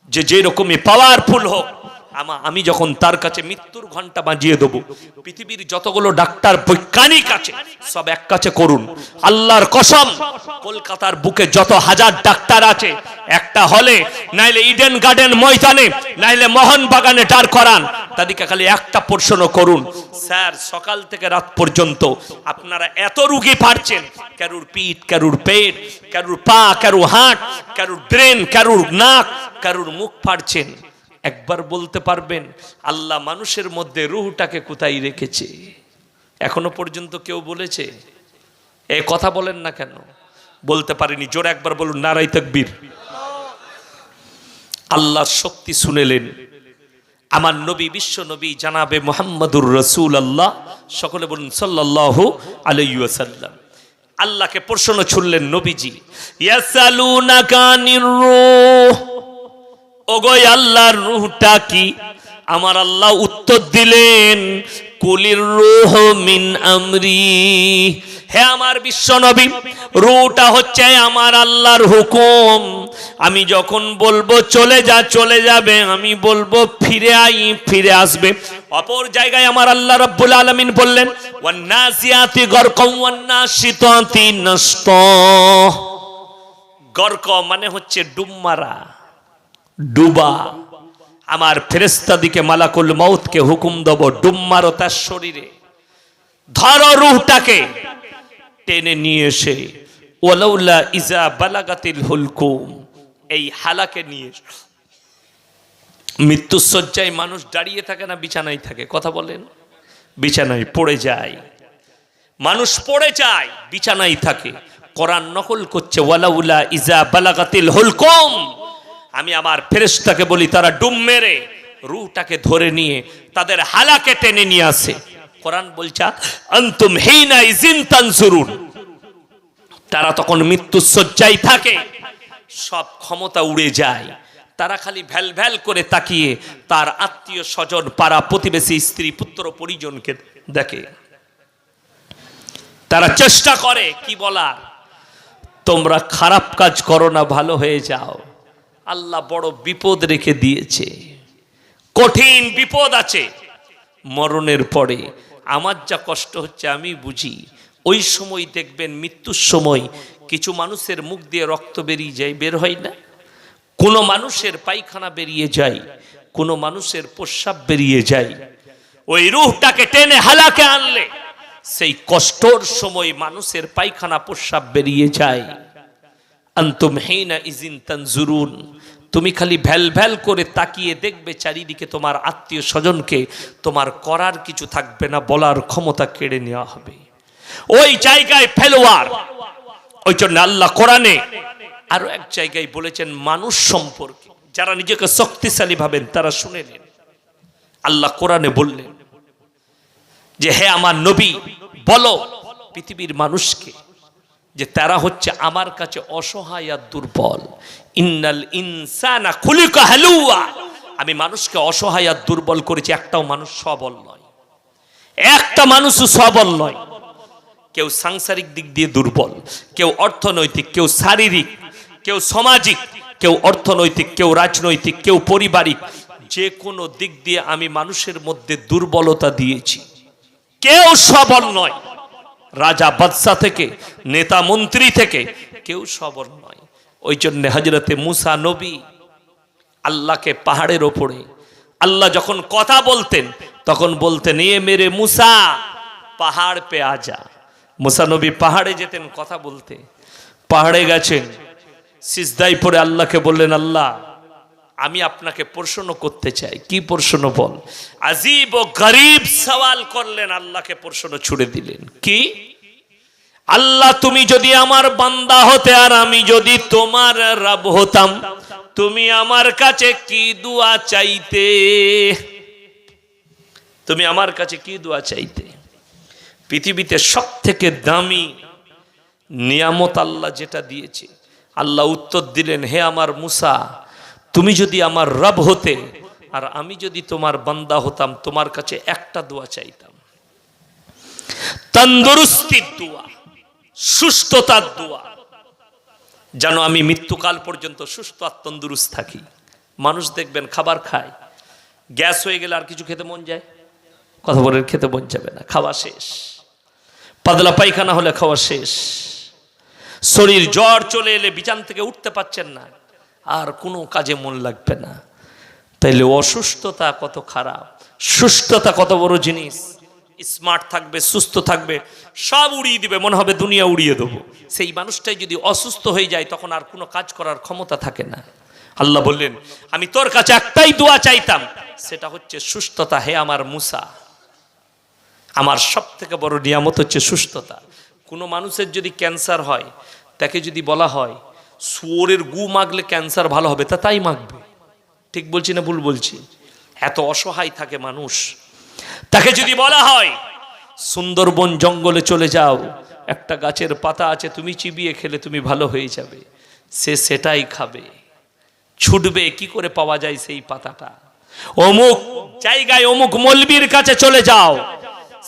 যে যেরকমই পাওয়ারফুল হোক, আমি যখন তার কাছে মৃত্যুর ঘন্টা বাজিয়ে দেবো, পৃথিবীর যতগুলো ডাক্তার বৈজ্ঞানিক আছে সব এক কাছে করুন, আল্লাহর কসম কলকাতার বুকে যত হাজার ডাক্তার আছে একটা হলে, নাইলে ইডেন গার্ডেন ময়দানে, নাইলে মোহনবাগানে দাঁড় করান, তাদেরকে খালি একটা প্রশ্ন করুন, স্যার সকাল থেকে রাত পর্যন্ত আপনারা এত রুগী পাচ্ছেন, কারুর পিঠ, কারুর পেট, কারুর পা, কারুর হাত, কারুর ব্রেন, কারুর নাক, কারুর মুখ ফাড়ছেন, একবার বলতে পারবেন আল্লাহ মানুষের মধ্যে রূহটাকে কোথায় রেখেছে? এখনো পর্যন্ত কেউ বলেছে? এই কথা বলেন না কেন? বলতে পারেনি। জোরে একবার বলুন নারায়ে তাকবীর। আল্লাহর শক্তি শুনেলেন আমার নবী, বিশ্ব নবী জানাবে মুহাম্মদুর রাসূলুল্লাহ, সকলে বলুন সাল্লাল্লাহু আলাইহি ওয়াসাল্লাম। আল্লাহকে প্রশ্ন ছুড়লেন নবীজি, ইয়াসালুনাকা আনির রূহ, ওগো আল্লাহর রূহটা কি? আমার আল্লাহ উত্তর দিলেন, কুলির রূহ মিন আমরি, হে আমার বিশ্ব নবী, রূহটা হচ্ছে আমার আল্লাহর হুকুম। আমি যখন বলবো চলে যা, চলে যাবে, আমি বলবো ফিরে আই, ফিরে আসবে। অপর জায়গায় আমার আল্লাহ রাব্বুল আলামিন বললেন, ওয়ান নাসিয়াতি গরকাম ওয়ান নাশিতাতি নাশতা। গরক মানে হচ্ছে ডুব মারা, ডুবা। আমার ফেরেশতাদিকে মালাকুল মউতকে হুকুম দেব, ডুব মারো তার শরীরে, ধরো রূহটাকে, টেনে নিয়ে এসে ওয়ালাউলা ইজা বালাগাতিল হুলকুম, এই হালাকে নিয়ে মৃত্যুসজ্জায় মানুষ দাঁড়িয়ে থাকে না বিছানায় থাকে? কথা বলেন। বিছানায় পড়ে যায় মানুষ, পড়ে যায়, বিছানায় থাকে। কোরআন নকল করছে, ওয়ালাউলা ইজা বালাগাতিল হুলকুম, আমি আমার ফেরেশতাকে বলি তারা ডুব মেরে রূহটাকে ধরে নিয়ে তাদের হালাকে টেনে নিয়ে আসে। কোরআন বলছে আনতুম হিনা ইজিন তানজুরুন, তারা তখন মৃত্যুসজ্জায় থাকে, সব ক্ষমতা উড়ে যায়, তারা খালি ভ্যাল ভ্যাল করে তাকিয়ে তার আত্মীয় স্বজন, পাড়া প্রতিবেশী, স্ত্রী পুত্র পরিজনকে দেখে। তারা চেষ্টা করে কি বলার, তোমরা খারাপ কাজ করো না, ভালো হয়ে যাও, আল্লাহ বড় বিপদ রেখে দিয়েছে, কঠিন বিপদ আছে মরণের পরে। আমার যা কষ্ট হচ্ছে আমি বুঝি। ওই সময় দেখবেন মৃত্যুর সময় কিছু মানুষের মুখ দিয়ে রক্ত বেরিয়ে যায়, বের হয় না? কোনো মানুষের পায়খানা বেরিয়ে যায়, কোনো মানুষের প্রস্রাব বেরিয়ে যায়। ওই রূহটাকে টেনে হালাকে আনলে সেই কষ্টর সময় মানুষের পায়খানা প্রস্রাব বেরিয়ে যায়। আনতুম হিনা ইজিন তানজুরুন, তুমি খালি ভ্যাল ভ্যাল করে তাকিয়ে দেখবে চারিদিকে, তোমার আত্মীয় স্বজনকে তোমার করার কিছু থাকবে না, বলার ক্ষমতা কেড়ে নেওয়া হবে। ওই জায়গায় ফেলোয়ার। ওই জন্য আল্লাহ কোরআনে আরো এক জায়গায় বলেছেন মানুষ সম্পর্কে, যারা নিজেকে শক্তিশালী ভাবেন তারা শুনে নেন। আল্লাহ কোরআনে বললেন যে হে আমার নবী, বলো পৃথিবীর মানুষকে যে তারা হচ্ছে আমার কাছে অসহায় আর দুর্বল। ইন্নাল ইনসানা খুলিকা হালুয়া, আমি মানুষকে অসহায় আর দুর্বল করেছি। একটাও মানুষ সবল নয়, একটা মানুষও সবল নয়। কেউ সাংসারিক দিক দিয়ে দুর্বল, কেউ অর্থনৈতিক, কেউ শারীরিক, কেউ সামাজিক, কেউ অর্থনৈতিক, কেউ রাজনৈতিক, কেউ পারিবারিক। যে কোনো দিক দিয়ে আমি মানুষের মধ্যে দুর্বলতা দিয়েছি। কেউ সবল নয়, রাজা বাদশাহ থেকে নেতা মন্ত্রী থেকে কেউ সবল নয়। ওই জন্য হযরতে মুসা নবী আল্লাহকে পাহাড়ের ওপরে আল্লাহ যখন কথা বলতেন তখন বলতেন, এ মেরে মুসা পাহাড় পে আজা। মুসা নবী পাহাড়ে যেতেন কথা বলতে। পাহাড়ে গেছেন, সিজদায় পড়ে আল্লাহকে বললেন, আল্লাহ আমি আপনাকে প্রশ্ন করতে চাই। কি প্রশ্ন বল? আজীব ও গরীব সওয়াল করলেন, আল্লাহকে প্রশ্ন ছুড়ে দিলেন। কি? আল্লাহ তুমি যদি আমার বান্দা হতে আর আমি যদি তোমার রব হতাম, তুমি আমার কাছে কি দোয়া চাইতে? তুমি আমার কাছে কি দোয়া চাইতে? পৃথিবীতে সব থেকে দামি নিয়ামত আল্লাহ যেটা দিয়েছে, আল্লাহ উত্তর দিলেন, হে আমার মুসা, তুমি যদি আমার রব হতে আর আমি যদি তোমার বান্দা হতাম, তোমার কাছে একটা দোয়া চাইতাম, তন্দুরুস্তির দোয়া, সুস্থতার দোয়া, যেন আমি মৃত্যুকাল পর্যন্ত সুস্থ আর তন্দুরুস্ত থাকি। মানুষ দেখবেন খাবার খায়, গ্যাস হয়ে গেলে আর কিছু খেতে মন যায়? কথা বলেন, খেতে মন যাবে না, খাওয়া শেষ। পাতলা পায়খানা হলে খাওয়া শেষ। শরীর জ্বর চলে এলে বিছান থেকে উঠতে পারছেন না, আর কোনো কাজে মন লাগবে না। তাইলে অসুস্থতা কত খারাপ, সুস্থতা কত বড় জিনিস। স্মার্ট থাকবে, সুস্থ থাকবে, সব উড়িয়ে দিবে, মনে হবে দুনিয়া উড়িয়ে দেবো। সেই মানুষটাই যদি অসুস্থ হয়ে যায় তখন আর কোনো কাজ করার ক্ষমতা থাকে না। আল্লাহ বললেন, আমি তোর কাছে একটাই দোয়া চাইতাম, সেটা হচ্ছে সুস্থতা। হে আমার মুসা, আমার সব থেকে বড় নিয়ামত হচ্ছে সুস্থতা। কোনো মানুষের যদি ক্যান্সার হয়, তাকে যদি বলা হয় শুয়োরের গু মাগলে ক্যান্সার ভালো হবে, তা তাই মাগবে। ঠিক বলছি না ভুল বলছি? এত অসহায় থাকে মানুষ। তাকে যদি বলা হয় সুন্দরবন জঙ্গলে চলে যাও, একটা গাছের পাতা আছে, তুমি চিবিয়ে খেলে তুমি ভালো হয়ে যাবে, সে সেটাই খাবে। ছুটবে কি করে পাওয়া যায় সেই পাতাটা। অমুক জায়গায় অমুক মলবির কাছে চলে যাও,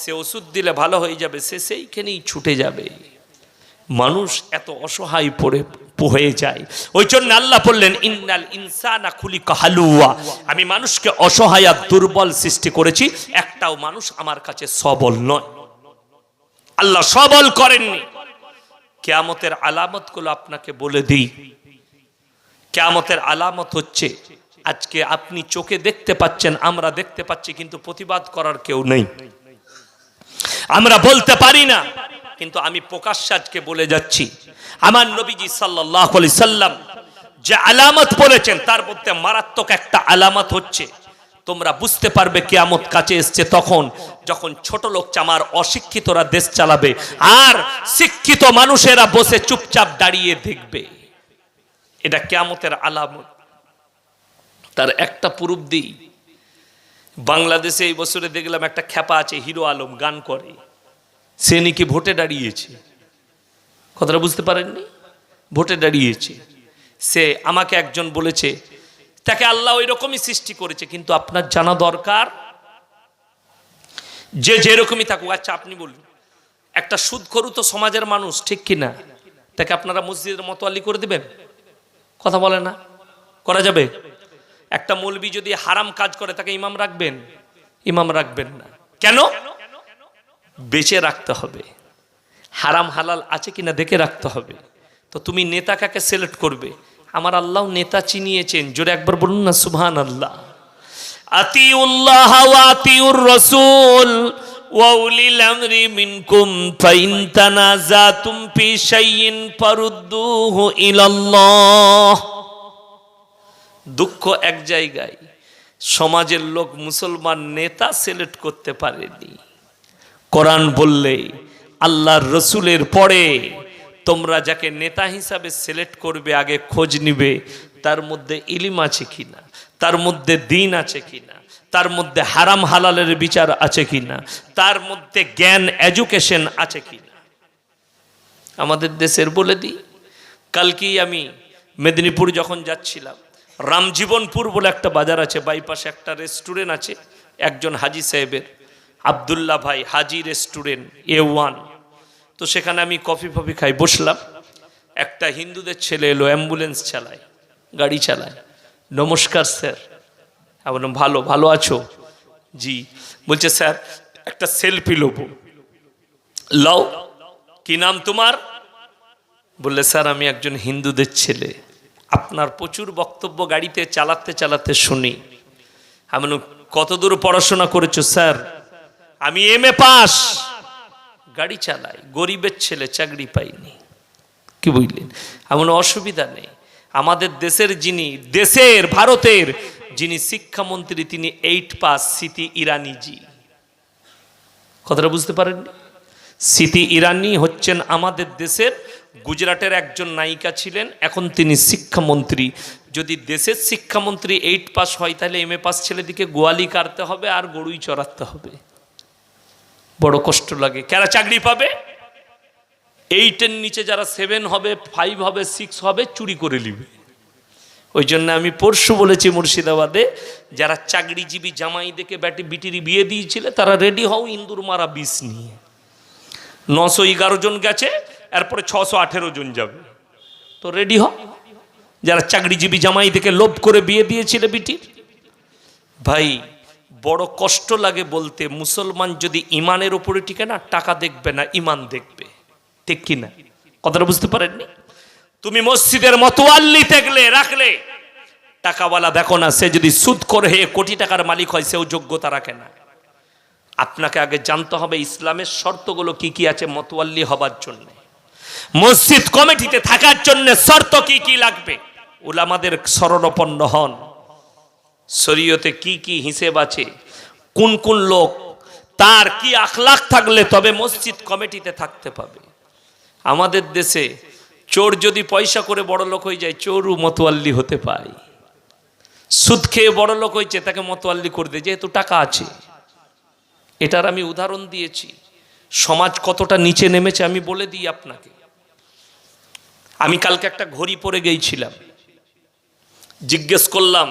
সে ওষুধ দিলে ভালো হয়ে যাবে, সে সেইখানেই ছুটে যাবে। মানুষ এত অসহায় হয়ে যায়। ওই জন্য আল্লাহ বললেন, ইন্নাল ইনসানা খুলিকা হালুয়া, আমি মানুষকে অসহায় আর দুর্বল সৃষ্টি করেছি, একটাও মানুষ আমার কাছে সবল নয়। আল্লাহ সবল করেননি। কিয়ামতের আলামতগুলো আপনাকে বলে দিই। কিয়ামতের আলামত হচ্ছে, আজকে আপনি চোখে দেখতে পাচ্ছেন, আমরা দেখতে পাচ্ছি, কিন্তু প্রতিবাদ করার কেউ নেই। আমরা বলতে পারি না, কিন্তু আমি প্রকাশ্যে আজকে বলে যাচ্ছি। আমার নবীজি সাল্লাল্লাহু আলাইহি সাল্লাম যে আলামত বলেছেন, তার মধ্যে মারাত্মক একটা আলামত হচ্ছে, তোমরা বুঝতে পারবে কিয়ামত কাছে এসছে তখন, যখন ছোট লোক চামার অশিক্ষিতরা দেশ চালাবে আর শিক্ষিত মানুষেরা বসে চুপচাপ দাঁড়িয়ে দেখবে। এটা কিয়ামতের আলামত। তার একটা প্রুফ দিই। বাংলাদেশে এই বছরে দেখলাম একটা খ্যাপা আছে, হিরো আলম, গান করে, সে নাকি ভোটে দাঁড়িয়েছে। কথাটা বুঝতে পারেননি? ভোটে দাঁড়িয়েছে সে। আমাকে একজন বলেছে তাকে আল্লাহ ওই রকমই সৃষ্টি করেছে, কিন্তু আপনার জানা দরকার যে যেরকমই থাকুক। আচ্ছা আপনি বলুন, একটা সুদখোরু তো সমাজের মানুষ, ঠিক কিনা? তাকে আপনারা মসজিদের মতোয়ালি করে দেবেন? কথা বলে না, করা যাবে? একটা মৌলবি যদি হারাম কাজ করে, তাকে ইমাম রাখবেন? ইমাম রাখবেন না। কেন? বেঁচে রাখতে হবে, হারাম হালাল আছে কিনা দেখে রাখতে হবে। তো তুমি নেতা কাকে সিলেক্ট করবে? আমার আল্লাহ নেতা চিনিয়েছেন, জোরে একবার বলুন না সুবহানাল্লাহ। আতিউল্লাহ ওয়া আতিউর রাসূল ওয়া উলিল আমরি মিনকুম ফাইন তানাজাতুম ফি শাইইন ফারুদ্দুহু ইলাল্লাহ। দুঃখ এক জায়গায়, সমাজের লোক মুসলমান নেতা সিলেক্ট করতে পারেনি। কোরআন বললে আল্লাহর রসুলের পরে তোমরা যাকে নেতা হিসাবে সিলেক্ট করবে, আগে খোঁজ নিবে তার মধ্যে ইলম আছে কিনা, তার মধ্যে দিন আছে কিনা, তার মধ্যে হারাম হালালের বিচার আছে কিনা, তার মধ্যে জ্ঞান এডুকেশন আছে কিনা। আমাদের দেশের বলে দিই, কালকেই আমি মেদিনীপুর যখন যাচ্ছিলাম, রামজীবনপুর বলে একটা বাজার আছে, বাইপাসে একটা রেস্টুরেন্ট আছে, একজন হাজি সাহেবের, আব্দুল্লাহ ভাই হাজি রেস্টুরেন্ট A1। তো সেখানে আমি কফি ফফি খাই, বসলাম। একটা হিন্দুদের ছেলে এলো, অ্যাম্বুলেন্স চালায়, গাড়ি চালায়। নমস্কার স্যার। আমি বললাম ভালো, ভালো আছো? জি। বলছে স্যার একটা সেলফি লোবো। লও। কি নাম তোমার? বললে স্যার আমি একজন হিন্দুদের ছেলে, আপনার প্রচুর বক্তব্য গাড়িতে চালাতে চালাতে শুনি। আমি কতদূর পড়াশোনা করেছো? স্যার আমি MA পাস। গাড়ি চালাই, গরিবের ছেলে, চাকরি পাইনি। কি বুঝলেন? এমন অসুবিধা নেই। আমাদের দেশের যিনি, দেশের ভারতের যিনি শিক্ষামন্ত্রী, তিনি 8 পাস, স্মৃতি ইরানি জি। কথাটা বুঝতে পারেননি? স্মৃতি ইরানি হচ্ছেন আমাদের দেশের, গুজরাটের একজন নায়িকা ছিলেন, এখন তিনি শিক্ষামন্ত্রী। যদি দেশের শিক্ষামন্ত্রী 8 পাস হয়, তাহলে MA পাস ছেলেদিকে গোয়ালি কাটতে হবে আর গরুই চড়াতে হবে। বড় কষ্ট লাগে। কারা চাকরি পাবে? 8-এর নিচে যারা 7 হবে, 5 হবে, 6 হবে, চুরি করে নিবে। ওই জন্য আমি পরশু বলেছি মুর্শিদাবাদে, যারা চাকরিজীবী জামাই দেখে বিটির বিয়ে দিয়েছিল, তারা রেডি হও ইন্দুর মারা 20 নিয়ে। 911 জন গেছে, এরপরে 618 জন যাবে, তো রেডি হও। যারা চাকরিজীবী জামাই থেকে লোভ করে বিয়ে দিয়েছিল বিটির। ভাই বড় কষ্ট লাগে বলতে, মুসলমান যদি ইমানের উপরে টিকে না, টাকা দেখবে না, ইমান দেখবে। ঠিক কিনা? কথাটা বুঝতে পারেননি? তুমি মসজিদের মতোয়াল্লি দেখলে রাখলে, টাকাওয়ালা দেখো না, সে যদি সুদ করে কোটি টাকার মালিক হয়, সেও যোগ্যতা রাখে না। আপনাকে আগে জানতে হবে ইসলামের শর্তগুলো কি কি আছে মতোয়াল্লি হবার জন্য, মসজিদ কমিটিতে থাকার জন্য শর্ত কি কি লাগবে, উলামাদের শরণাপন্ন হন। শরীয়তে কি কি হিসেব আছে, কোন কোন লোক তার কি আখলাক থাকলে তবে মসজিদ কমিটিতে থাকতে পাবে। আমাদের দেশে চোর যদি পয়সা করে বড় লোক হয়ে যায়, চোরও মতোয়াল্লি হতে পায়। সুদ খেয়ে বড় লোক হয়েছে, তাকে মতোয়াল্লি করে দেয়, যেহেতু টাকা আছে। এটার আমি উদাহরণ দিয়েছি। সমাজ কতটা নিচে নেমেছে আমি বলে দিই আপনাকে। আমি কালকে একটা ঘড়ি পরে গিয়েছিলাম, জিজ্ঞেস করলাম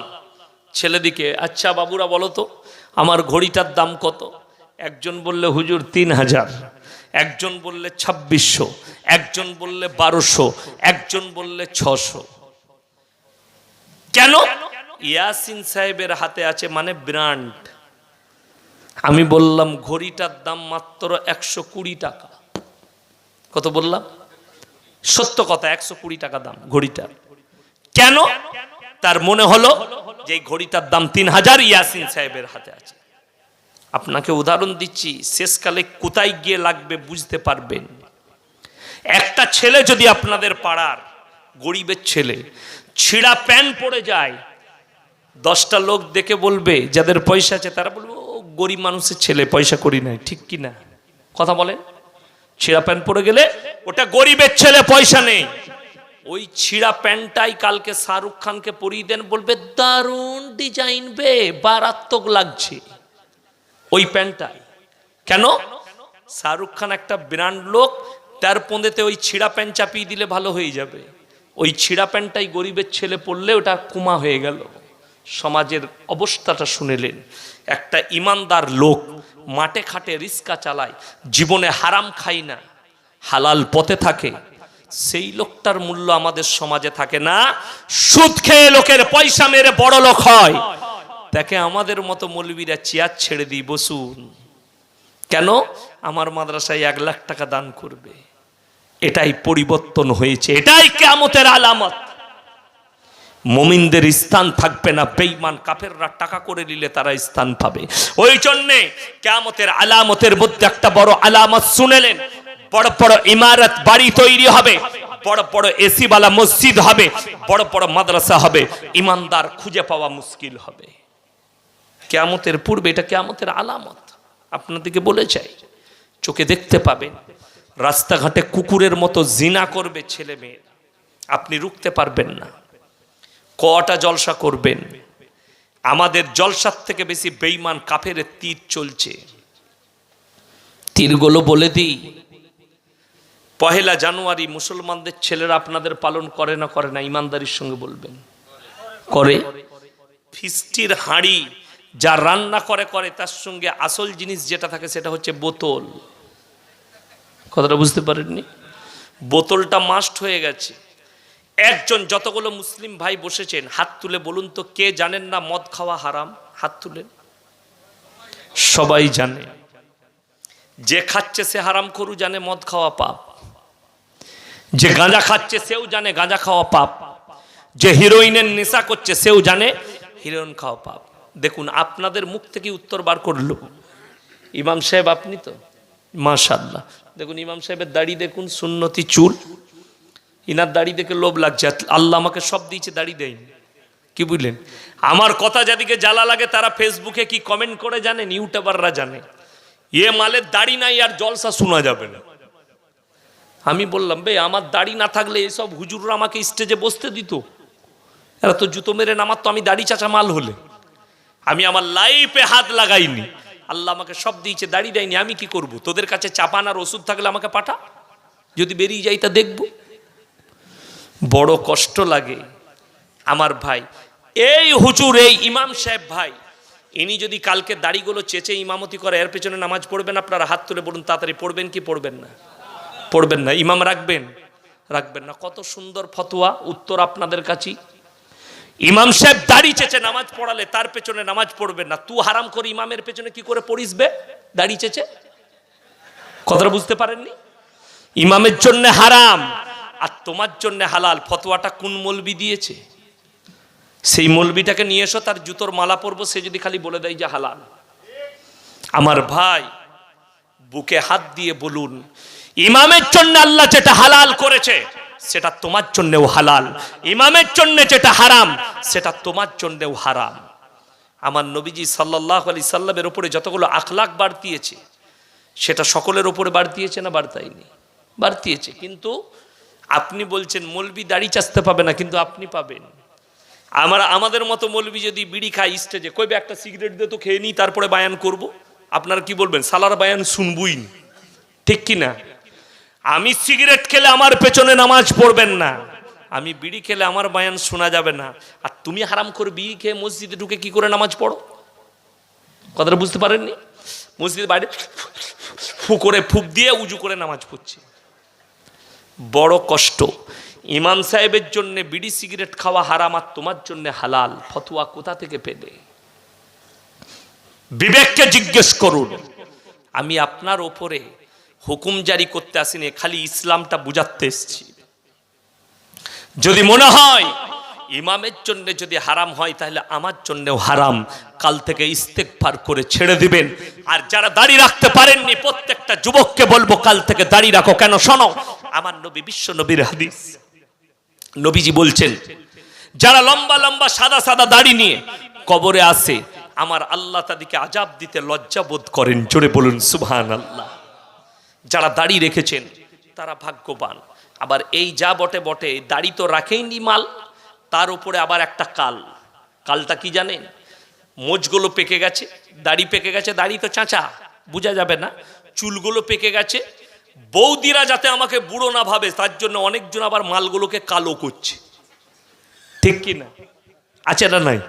ছেলেদিকে, আচ্ছা বাবুরা বলো তো আমার ঘড়িটার দাম কত? একজন বললে হুজুর 3000, একজন বললে 2600, একজন বললে 1200, একজন বললে 600। কেন? ইয়াসিন সাহেবের হাতে আছে মানে ব্র্যান্ড। আমি বললাম ঘড়িটার দাম মাত্র 120 টাকা। কত বললাম? সত্য কথা, 120 টাকা দাম ঘড়িটার। কেন? তার মনে হলো যে ঘড়িটার দাম 3000, ইয়াসিন সাহেবের হাতে আছে। আপনাকে উদাহরণ দিচ্ছি, শেষকালে কোথায় গিয়ে লাগবে বুঝতে পারবেন। একটা ছেলে যদি আপনাদের পাড়ার গরিবের ছেলে ছিঁড়া প্যান্ট পরে যায়, 10টা লোক দেখে বলবে, যাদের পয়সা আছে তারা বলবে ও গরিব মানুষের ছেলে, পয়সা করি নাই। ঠিক কি না? কথা বলেন। ছিঁড়া প্যান্ট পরে গেলে ওটা গরিবের ছেলে, পয়সা নেই। ওই ছিঁড়া প্যান্টটাই কালকে শাহরুখ খানকে পরিয়ে দেন, বলবে দারুণ ডিজাইন বে, মারাত্মক লাগছে ওই প্যান্টটাই। কেন? শাহরুখ খান একটা ব্র্যান্ড লোক, তার পন্দেতে ওই ছিঁড়া প্যান্ট চাপিয়ে দিলে ভালো হয়ে যাবে। ওই ছিঁড়া প্যান্টটাই গরিবের ছেলে পরলে ওটা কুমা হয়ে গেল। সমাজের অবস্থাটা শুনেলেন। একটা ইমানদার লোক মাঠে খাটে রিস্কা চালায়, জীবনে হারাম খায় না, হালাল পথে থাকে, সেই লোকটার মূল্য আমাদের সমাজে থাকে না। সুদ খেয়ে লোকের পয়সা মেরে বড় লোক হয়, তাকে আমাদের মতো মৌলবীরা চেয়ার ছেড়ে দিই, বসুন। কেন? আমার মাদ্রাসায় 1 লাখ টাকা দান করবে। এটাই পরিবর্তন হয়েছে, এটাই কিয়ামতের আলামত। মুমিনদের স্থান থাকবে না, বেঈমান কাফেররা টাকা করে নিলে তারা স্থান পাবে। ওই জন্যে কিয়ামতের আলামতের মধ্যে একটা বড় আলামত শুনেলেন, বড় বড় ইমারত বাড়ি তৈরি হবে, বড় বড় এসি वाला মসজিদ হবে, বড় বড় মাদ্রাসা হবে, ইমানদার খুঁজে পাওয়া মুশকিল হবে। কিয়ামতের পূর্বে এটা কিয়ামতের আলামত। আপনাদেরকে বলে চাই, চোখে দেখতে পাবেন। রাস্তাঘাটে কুকুরের মতো জিনা করবে ছেলে মেয়ে, আপনি রুখতে পারবেন না। কটা জলসা করবেন? আমাদের জলসার থেকে বেশি বেঈমান কাফের তীর চলছে। তীরগুলো বলে দিই, 1 জানুয়ারি মুসলমানদের ছেলেরা আপনাদের পালন করে না করে না? ইমানদারির সঙ্গে বলবেন করে। ফিস্টির হাঁড়ি যা রান্না করে করে, তার সঙ্গে আসল জিনিস যেটা থাকে সেটা হচ্ছে বোতল। কথাটা বুঝতে পারেননি? বোতলটা মাস্ট হয়ে গেছে। একজন, যতগুলো মুসলিম ভাই বসেছেন হাত তুলে বলুন তো, কে জানেন না মদ খাওয়া হারাম? হাত তুলেন। সবাই জানে। যে খাচ্ছে সে হারাম খরু জানে মদ খাওয়া পাপ। যে গাঁজা খাচ্ছে সেও জানে গাঁজা খাওয়া পাপ। যে হিরোইনের নেশা করছে সেও জানে হিরোইন খাওয়া পাপ। দেখুন আপনাদের মুখ থেকে উত্তর বার করলো ইমাম সাহেব, আপনি তো মাশাআল্লাহ। দেখুন ইমাম সাহেবের দাড়ি দেখুন, সুন্নতি চুল। ইনার দাড়ি দেখে লোভ লাগছে, আল্লাহ আমাকে সব দিয়েছে, দাড়ি দেয়নি। কি বুঝলেন? আমার কথা যাদিকে জ্বালা লাগে তারা ফেসবুকে কি কমেন্ট করে জানেন? ইউটিউবাররা জানে, এ মালের দাড়ি নাই আর জলসা শোনা যাবে না। আমি বললাম ভাই আমার দাড়ি না থাকলে এসব হুজুররা আমাকে স্টেজে বসতে দিত? এরা তো জুতো মেরে নামার, তো আমি দাড়ি চাচা মাল হলে। আমি আমার লাইফে হাত লাগাইনি, আল্লাহ আমাকে সব দিয়েছে, দাড়ি দেয়নি। আমি কি করব? তোদের কাছে চাপানার ওষুধ থাকলে আমাকে পাঠা, যদি বেরিয়ে যাই তা দেখব। বড় কষ্ট লাগে আমার ভাই। এই হুজুর, এই ইমাম সাহেব ভাই, ইনি যদি কালকে দাড়িগুলো চেঁচে ইমামতি করে, এর পেছনে নামাজ পড়বেন? আপনারা হাত তুলে বলুন তাড়াতাড়ি, পড়বেন কি পড়বেন না? পড়বেন না। ইমাম রাখবেন? রাখবেন না। কত সুন্দর ফতোয়া, উত্তর আপনাদের কাছে। ইমাম সাহেব দাড়ি চেঁচে নামাজ পড়ালে তার পেছনে নামাজ পড়বেন না। তুই হারাম করে ইমামের পেছনে কি করে পড়িস বে দাড়ি চেঁচে? কথাটা বুঝতে পারেননি? ইমামের জন্য হারাম আর তোমার জন্য হালাল। ফতোয়াটা কোন মৌলবি দিয়েছে? সেই মৌলবিটাকে নিয়ে এসো, তার জুতোর মালা পরবো, সে যদি খালি বলে দেয় যে হালাল। আমার ভাই, বুকে হাত দিয়ে বলুন, ইমামের জন্য আল্লাহ যেটা হালাল করেছে সেটা তোমার জন্যও হালাল, ইমামের জন্য যেটা হারাম সেটা তোমার জন্যও হারাম। আমার নবীজি সাল্লাল্লাহু আলাইহি সাল্লামের উপরে যতগুলো আখলাক বাড়তিয়েছে সেটা সকলের উপরে বাড়তিয়েছে না বাড়তায়নি? বাড়তিয়েছে। কিন্তু আপনি বলছেন মৌলবি দাড়ি চাচতে পাবে না, কিন্তু আপনি পাবেন। আমাদের মতো মৌলবি যদি বিড়ি খায় স্টেজে, কইবে একটা সিগারেট দিয়ে তো খেয়ে নিই তারপরে বায়ান করব, আপনারা কি বলবেন? সালার বায়ান শুনবই না, ঠিক কি না? আমি সিগারেট খেলে আমার পেছনে নামাজ পড়বেন না, আমি বিড়ি খেলে আমার বায়ান শোনা যাবে না। আর তুমি হারাম করে বিড়ি খেয়ে মসজিদে ঢুকে কি করে নামাজ পড়ো? কথাটা বুঝতে পারেননি? মসজিদের বাইরে ফুক দিয়ে উজু করে নামাজ পড়ছে, বড় কষ্ট। ইমাম সাহেবের জন্য বিড়ি সিগারেট খাওয়া হারাম আর তোমার জন্য হালাল। ফতোয়া কোথা থেকে পেলে? বিবেককে জিজ্ঞেস করুন। আমি আপনার ওপরে হুকুম জারি করতে আসিনি, খালি ইসলামটা বুঝাতে এসেছি। যদি মনে হয় ইমামের জন্য যদি হারাম হয় তাহলে আমার জন্যও হারাম, কাল থেকে ইস্তেগফার করে ছেড়ে দিবেন। আর যারা দাড়ি রাখতে পারেননি প্রত্যেকটা যুবককে বলবো কাল থেকে দাড়ি রাখো। কেন? শোনো, আমার নবী, বিশ্ব নবীর হাদিস, নবীজি বলছেন, যারা লম্বা লম্বা সাদা সাদা দাড়ি নিয়ে কবরে আসে, আমার আল্লাহ তাদেরকে আযাব দিতে লজ্জা বোধ করেন। জোরে বলুন সুবহানাল্লাহ। যারা দাড়ি রেখেছেন তারা ভাগ্যবান। আবার এই যা বটে বটে, দাড়ি তো রাখেইনি মাল, তার উপরে আবার একটা কালটা কি জানেন? মোজগুলো পেকে গেছে, দাড়ি পেকে গেছে, দাড়ি তো চাঁচা বোঝা যাবে না, চুলগুলো পেকে গেছে। বৌদিরা যাতে আমাকে বুড়ো না ভাবে তার জন্য অনেকজন আবার মালগুলোকে কালো করছে, ঠিক কি না? আছে না নাই?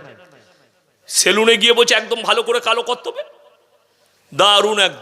সেলুনে গিয়ে বলছে একদম ভালো করে কালো করতে হবে, দারুণ একদম।